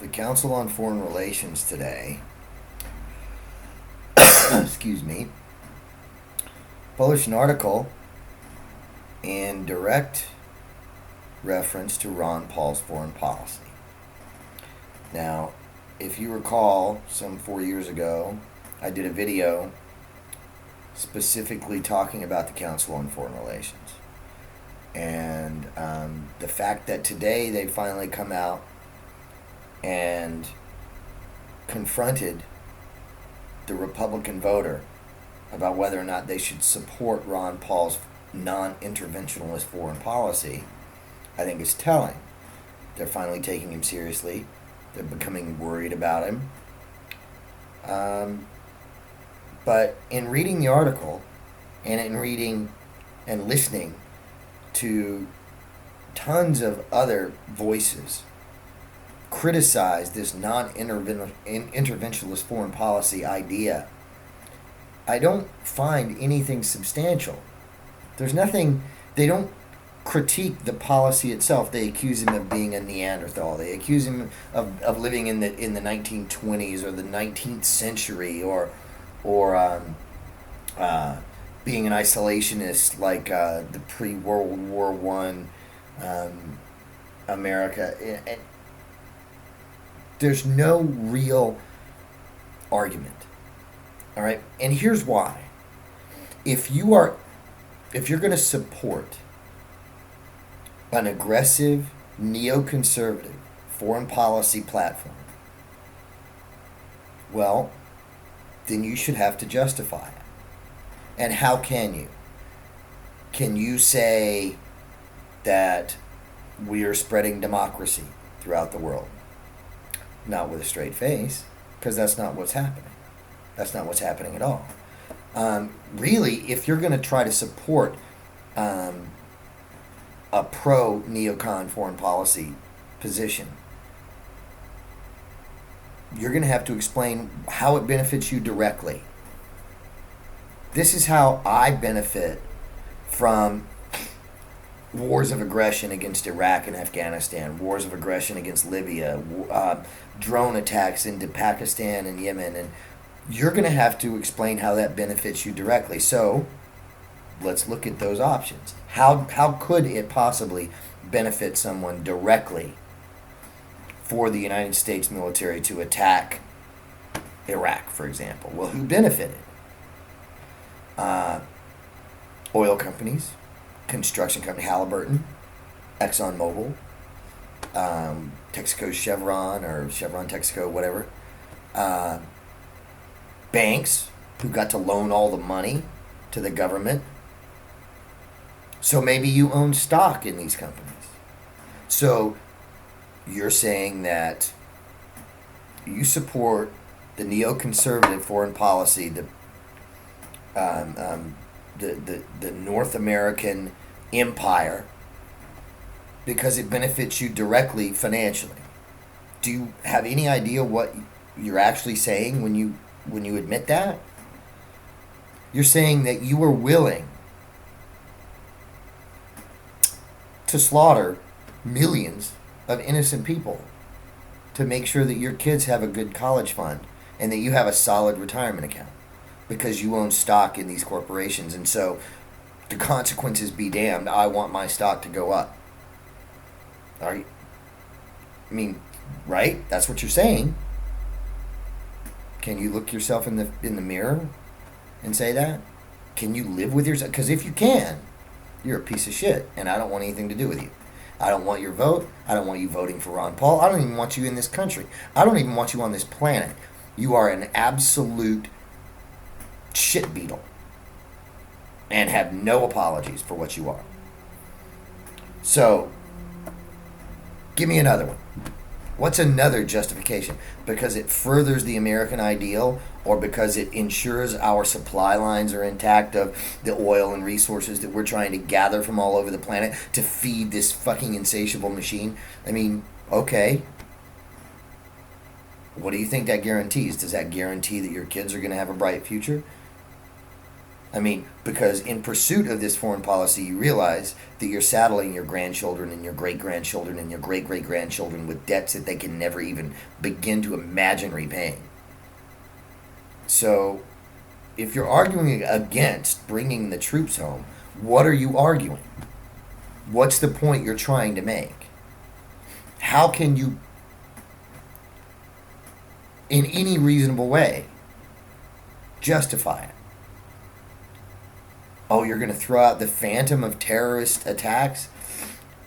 The Council on Foreign Relations today, excuse me, published an article in direct reference to Ron Paul's foreign policy. Now, if you recall, some 4 years ago, I did a video specifically talking about the Council on Foreign Relations. And the fact that today they finally come out and confronted the Republican voter about whether or not they should support Ron Paul's non-interventionist foreign policy, I think is telling. They're finally taking him seriously. They're becoming worried about him. But in reading the article and in reading and listening to tons of other voices criticize this non-interventionist foreign policy idea, I don't find anything substantial. There's nothing. They don't critique the policy itself. They accuse him of being a Neanderthal. They accuse him of living in the 1920s or the 19th century, or being an isolationist like the pre-World War One America. And there's no real argument. All right, and here's why. If you're going to support an aggressive neoconservative foreign policy platform, well, then you should have to justify it. And how can you? Can you say that we are spreading democracy throughout the world? Not with a straight face, because that's not what's happening. That's not what's happening at all. Really, if you're going to try to support a pro-neocon foreign policy position, you're going to have to explain how it benefits you directly. This is how I benefit from wars of aggression against Iraq and Afghanistan, wars of aggression against Libya, drone attacks into Pakistan and Yemen, and you're going to have to explain how that benefits you directly. So let's look at those options. How could it possibly benefit someone directly for the United States military to attack Iraq, for example? Well, who benefited? Oil companies, construction company Halliburton, ExxonMobil, Texaco Chevron, or Chevron Texaco, whatever. Banks who got to loan all the money to the government. So maybe you own stock in these companies. So you're saying that you support the neoconservative foreign policy, the North American empire, because it benefits you directly financially. Do you have any idea what you're actually saying when you admit that? You're saying that you are willing to slaughter millions of innocent people to make sure that your kids have a good college fund and that you have a solid retirement account because you own stock in these corporations. And so the consequences be damned, I want my stock to go up. All right? I mean, right? That's what you're saying. Can you look yourself in the mirror and say that? Can you live with yourself? Because if you can, you're a piece of shit, and I don't want anything to do with you. I don't want your vote. I don't want you voting for Ron Paul. I don't even want you in this country. I don't even want you on this planet. You are an absolute shit beetle and have no apologies for what you are. So, give me another one. What's another justification? Because it furthers the American ideal, or because it ensures our supply lines are intact of the oil and resources that we're trying to gather from all over the planet to feed this fucking insatiable machine? I mean, okay. What do you think that guarantees? Does that guarantee that your kids are going to have a bright future? I mean, because in pursuit of this foreign policy, you realize that you're saddling your grandchildren and your great grandchildren and your great great grandchildren with debts that they can never even begin to imagine repaying. So, if you're arguing against bringing the troops home, what are you arguing? What's the point you're trying to make? How can you, in any reasonable way, justify it? Oh, you're going to throw out the phantom of terrorist attacks?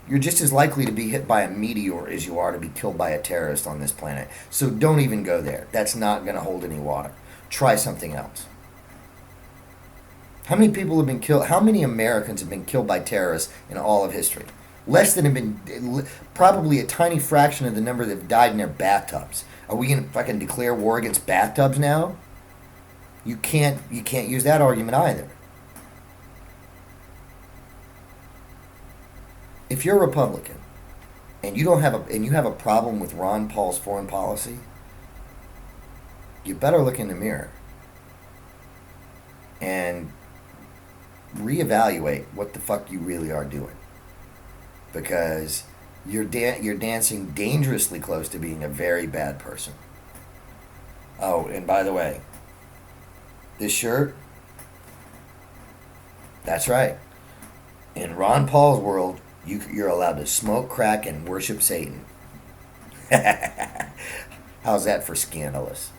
You're just as likely to be hit by a meteor as you are to be killed by a terrorist on this planet. So don't even go there. That's not going to hold any water. Try something else. How many people have been killed? How many Americans have been killed by terrorists in all of history? Less than have been, probably a tiny fraction of the number that have died in their bathtubs. Are we going to fucking declare war against bathtubs now? You can't use that argument either. If you're a Republican and you have a problem with Ron Paul's foreign policy, you better look in the mirror and reevaluate what the fuck you really are doing, because you're dancing dangerously close to being a very bad person. Oh, and by the way, this shirt, that's right. In Ron Paul's world, you're allowed to smoke crack and worship Satan. How's that for scandalous?